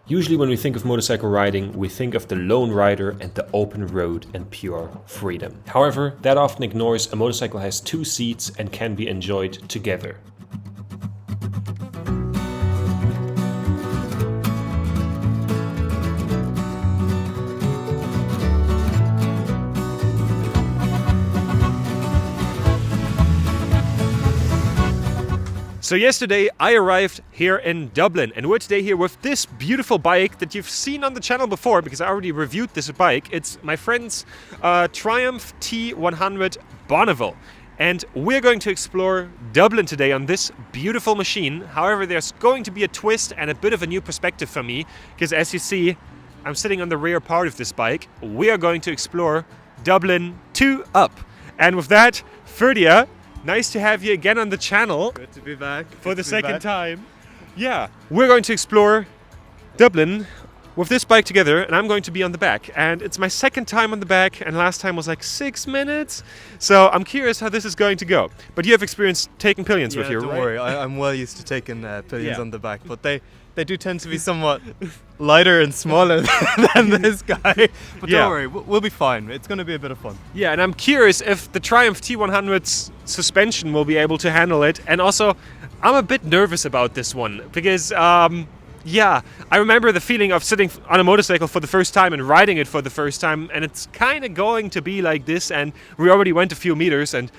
Usually when we think of motorcycle riding, we think of the lone rider and the open road and pure freedom. However, that often ignores a motorcycle has 2 seats and can be enjoyed together. So yesterday I arrived here in Dublin, and we're today here with this beautiful bike that you've seen on the channel before because I already reviewed this bike. It's my friend's Triumph T100 Bonneville, and we're going to explore Dublin today on this beautiful machine. However, there's going to be a twist and a bit of a new perspective for me because, as you see, I'm sitting on the rear part of this bike. We are going to explore Dublin 2 up. And with that, Ferdia, nice to have you again on the channel. Good to be back. For the second time. Yeah, we're going to explore Dublin with this bike together, and I'm going to be on the back. And it's my second time on the back, and last time was like 6 minutes. So I'm curious how this is going to go. But you have experience taking pillions with you, don't right? worry. I'm well used to taking pillions on the back, but they do tend to be somewhat lighter and smaller than this guy. But don't worry, we'll be fine. It's going to be a bit of fun. Yeah, and I'm curious if the Triumph T100's suspension will be able to handle it. And also, I'm a bit nervous about this one because, yeah, I remember the feeling of sitting on a motorcycle for the first time and riding it for the first time. And it's kind of going to be like this. And we already went a few meters and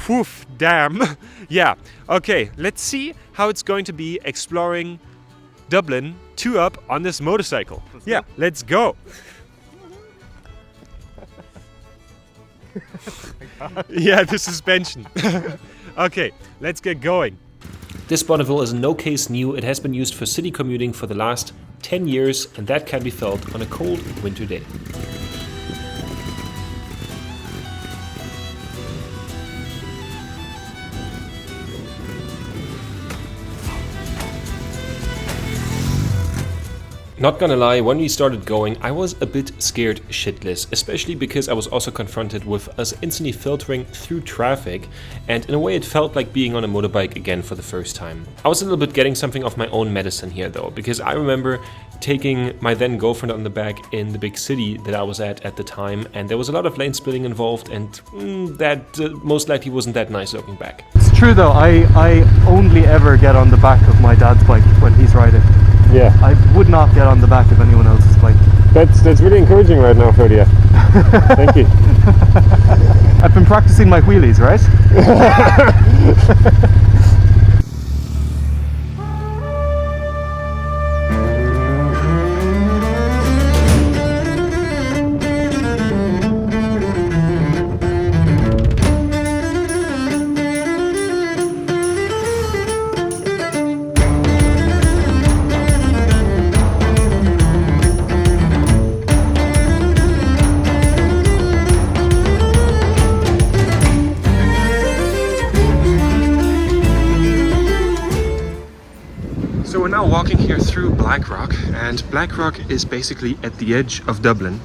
whew, damn. Yeah, okay, let's see how it's going to be exploring Dublin 2 up on this motorcycle. Let's go. Yeah, the suspension. Okay, let's get going. This Bonneville is in no case new. It has been used for city commuting for the last 10 years, and that can be felt on a cold winter day. Not gonna lie, when we started going, I was a bit scared shitless, especially because I was also confronted with us instantly filtering through traffic, and in a way it felt like being on a motorbike again for the first time. I was a little bit getting something of my own medicine here though, because I remember taking my then girlfriend on the back in the big city that I was at the time, and there was a lot of lane splitting involved, and that most likely wasn't that nice looking back. It's true though, I only ever get on the back of my dad's bike when he's riding. Yeah, I would not get on the back of anyone else's bike. that's really encouraging right now, Ferdia. Thank you. I've been practicing my wheelies, right? So we're now walking here through Blackrock, and Blackrock is basically at the edge of Dublin.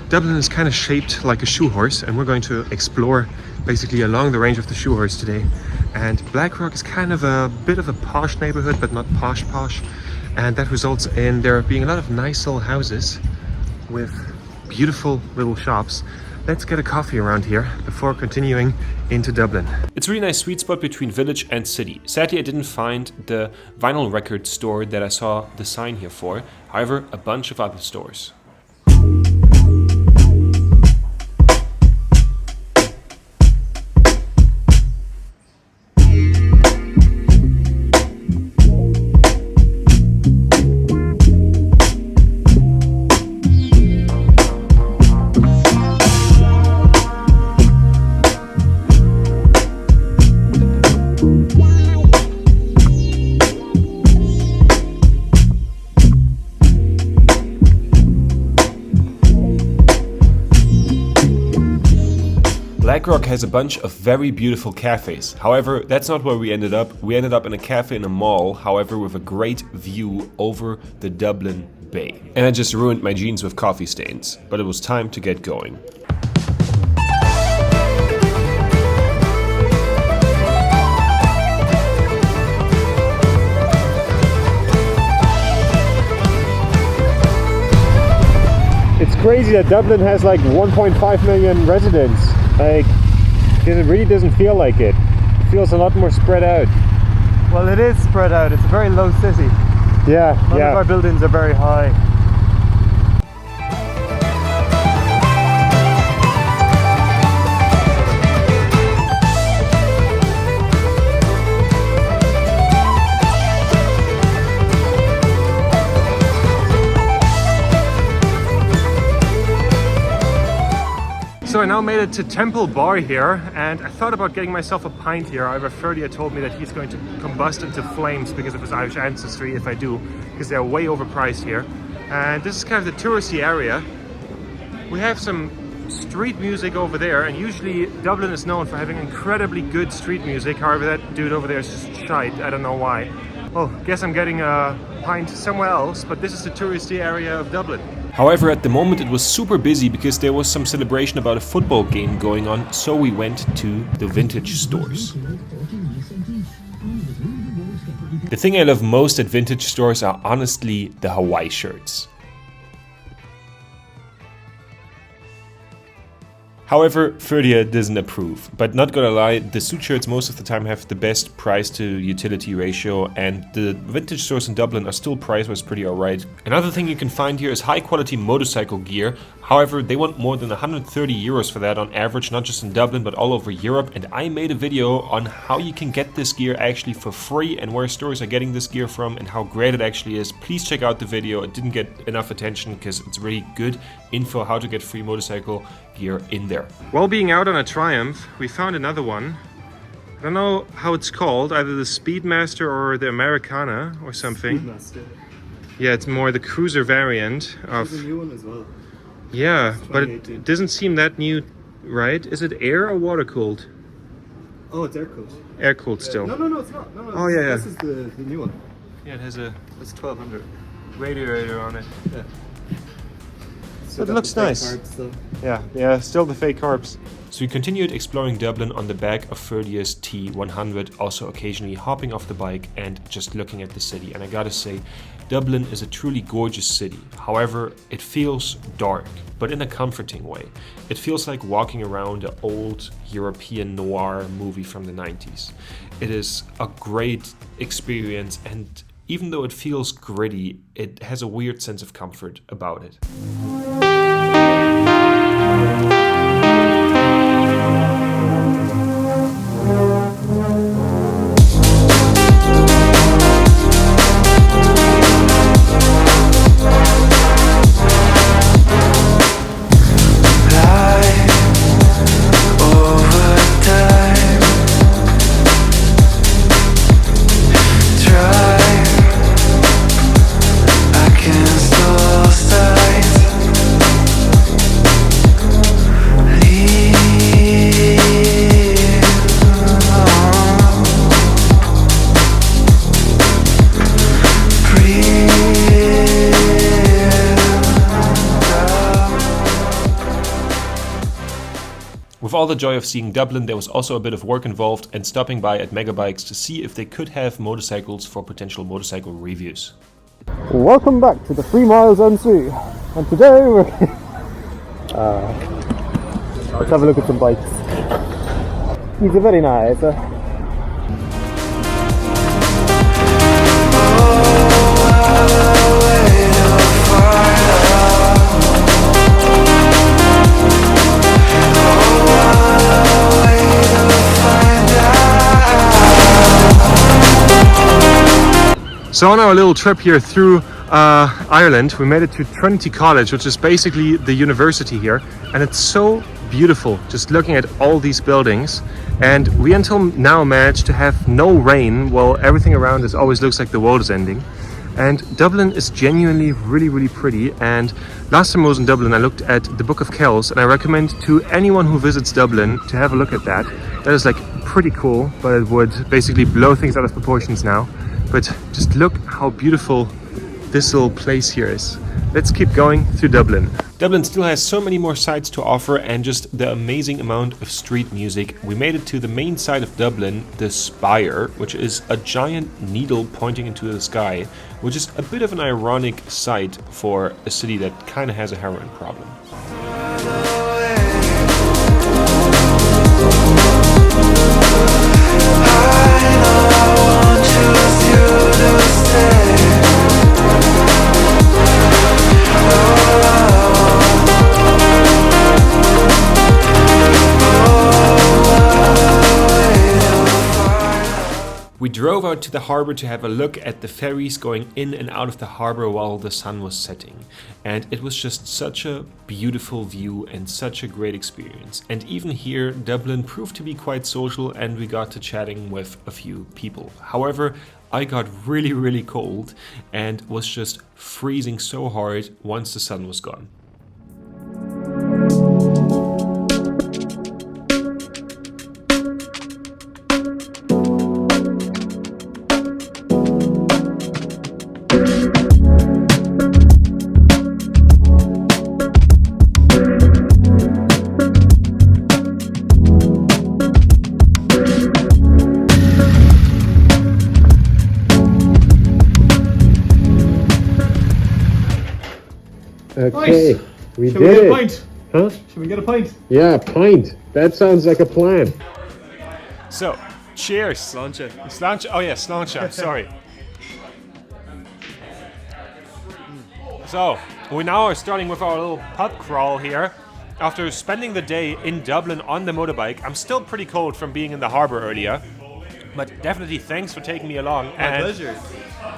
Dublin is kind of shaped like a shoe horse, and we're going to explore basically along the range of the shoe horse today. And Blackrock is kind of a bit of a posh neighborhood, but not posh, and that results in there being a lot of nice little houses with beautiful little shops. Let's get a coffee around here before continuing into Dublin. It's a really nice sweet spot between village and city. Sadly, I didn't find the vinyl record store that I saw the sign here for. However, a bunch of other stores. Blackrock has a bunch of very beautiful cafes. However, that's not where we ended up. We ended up in a cafe in a mall, however, with a great view over the Dublin Bay. And I just ruined my jeans with coffee stains, but it was time to get going. It's crazy that Dublin has like 1.5 million residents. Like, because it really doesn't feel like it. It feels a lot more spread out. Well, it is spread out. It's a very low city. Yeah, None of our buildings are very high. So I now made it to Temple Bar here, and I thought about getting myself a pint here. However, Ferdia told me that he's going to combust into flames because of his Irish ancestry if I do, because they're way overpriced here. And this is kind of the touristy area. We have some street music over there, and usually Dublin is known for having incredibly good street music. However, that dude over there is just shite. I don't know why. Well, guess I'm getting a pint somewhere else, but this is the touristy area of Dublin. However, at the moment it was super busy because there was some celebration about a football game going on, so we went to the vintage stores. The thing I love most at vintage stores are honestly the Hawaii shirts. However, Ferdia doesn't approve, but not gonna lie, the suit shirts most of the time have the best price to utility ratio, and the vintage stores in Dublin are still price-wise pretty alright. Another thing you can find here is high quality motorcycle gear. However, they want more than 130 euros for that on average, not just in Dublin but all over Europe, and I made a video on how you can get this gear actually for free and where stores are getting this gear from and how great it actually is. Please check out the video. It didn't get enough attention because it's really good info how to get free motorcycle gear in there. While being out on a Triumph, we found another one. I don't know how it's called, either the Speedmaster or the Americana or something. Speedmaster. Yeah, it's more the cruiser variant of... There's a new one as well. Yeah, but 2018. it doesn't seem that new, right? Is it air or water cooled? Oh, it's air cooled. Air cooled still. No, it's not. No, Oh, yeah. This is the new one. Yeah, it has a It's 1200. radiator on it. Yeah. But it looks nice. Yeah, still the fake carbs. So we continued exploring Dublin on the back of Ferdia's T100, also occasionally hopping off the bike and just looking at the city. And I gotta say, Dublin is a truly gorgeous city. However, it feels dark, but in a comforting way. It feels like walking around an old European noir movie from the 90s. It is a great experience, and even though it feels gritty, it has a weird sense of comfort about it. With all the joy of seeing Dublin, there was also a bit of work involved and stopping by at Megabikes to see if they could have motorcycles for potential motorcycle reviews. Welcome back to the 3 miles on sea. And today we're... let's have a look at some bikes. These are very nice. So on our little trip here through Ireland, we made it to Trinity College, which is basically the university here, and it's so beautiful just looking at all these buildings. And we until now managed to have no rain while everything around us always looks like the world is ending. And Dublin is genuinely really pretty, and last time I was in Dublin I looked at the Book of Kells, and I recommend to anyone who visits Dublin to have a look at that. That is like pretty cool, but it would basically blow things out of proportions now. But just look how beautiful this little place here is. let's keep going through Dublin. Dublin still has so many more sights to offer and just the amazing amount of street music. We made it to the main side of Dublin, the Spire, which is a giant needle pointing into the sky, which is a bit of an ironic sight for a city that kind of has a heroin problem. We drove out to the harbor to have a look at the ferries going in and out of the harbor while the sun was setting. And it was just such a beautiful view and such a great experience. And even here, Dublin proved to be quite social and we got to chatting with a few people. However, I got really cold and was just freezing so hard once the sun was gone. Okay, Nice. we Shall did we get it. a pint? Huh? Should we get a pint? Yeah, pint. That sounds like a plan. So, cheers. Sláinte. Sláinte. Oh yeah, sláinte. I'm sorry. So, we now are starting with our little pub crawl here. After spending the day in Dublin on the motorbike, I'm still pretty cold from being in the harbour earlier. But definitely thanks for taking me along. My pleasure.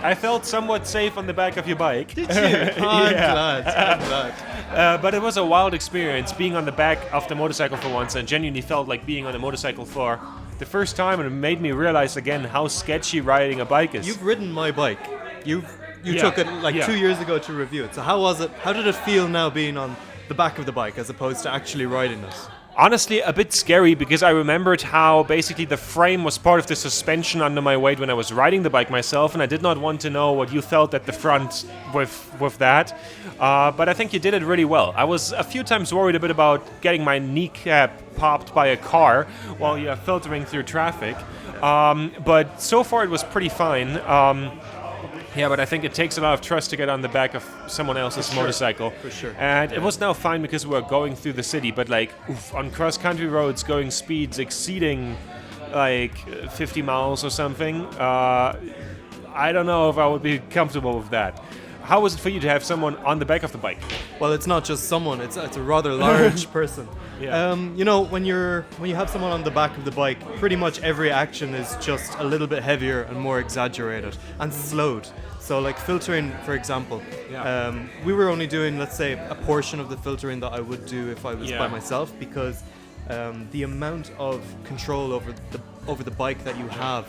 I felt somewhat safe on the back of your bike. Did you? I'm glad. But it was a wild experience being on the back of the motorcycle for once and genuinely felt like being on a motorcycle for the first time, and it made me realize again how sketchy riding a bike is. You've ridden my bike. You Yeah, took it like yeah. 2 years ago to review it. So how was it? How did it feel now being on the back of the bike as opposed to actually riding it? Honestly, a bit scary because I remembered how basically the frame was part of the suspension under my weight when I was riding the bike myself, and I did not want to know what you felt at the front with that. But I think you did it really well. I was a few times worried a bit about getting my kneecap popped by a car while you're filtering through traffic. But so far it was pretty fine. Yeah, but I think it takes a lot of trust to get on the back of someone else's motorcycle. For sure. And it was now fine because we were going through the city, but like on cross-country roads going speeds exceeding like 50 miles or something, I don't know if I would be comfortable with that. How was it for you to have someone on the back of the bike? Well, it's not just someone; it's a rather large person. Yeah. You know, when you have someone on the back of the bike, pretty much every action is just a little bit heavier and more exaggerated and slowed. So, like filtering, for example, we were only doing, let's say, a portion of the filtering that I would do if I was by myself, because the amount of control over the bike that you have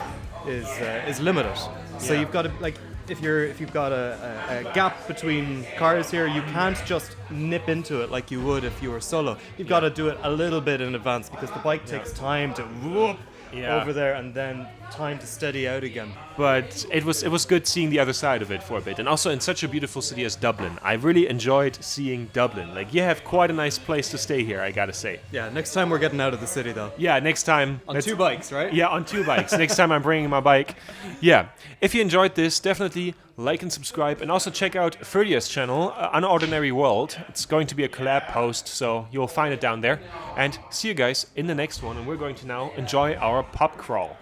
is limited. So you've got to like. If you've got a gap between cars here, you can't just nip into it like you would if you were solo. You've got to do it a little bit in advance because the bike takes time to whoop over there and then time to steady out again. But it was good seeing the other side of it for a bit, and also in such a beautiful city as Dublin. I really enjoyed seeing Dublin. Like, you have quite a nice place to stay here, I gotta say. Yeah, next time we're getting out of the city though. Yeah, next time. On 2 bikes, right? Yeah, on 2 bikes. Next time I'm bringing my bike. Yeah. If you enjoyed this, definitely like and subscribe, and also check out Ferdia's channel, Unordinary World. It's going to be a collab post, so you'll find it down there. And see you guys in the next one, and we're going to now enjoy our pub crawl.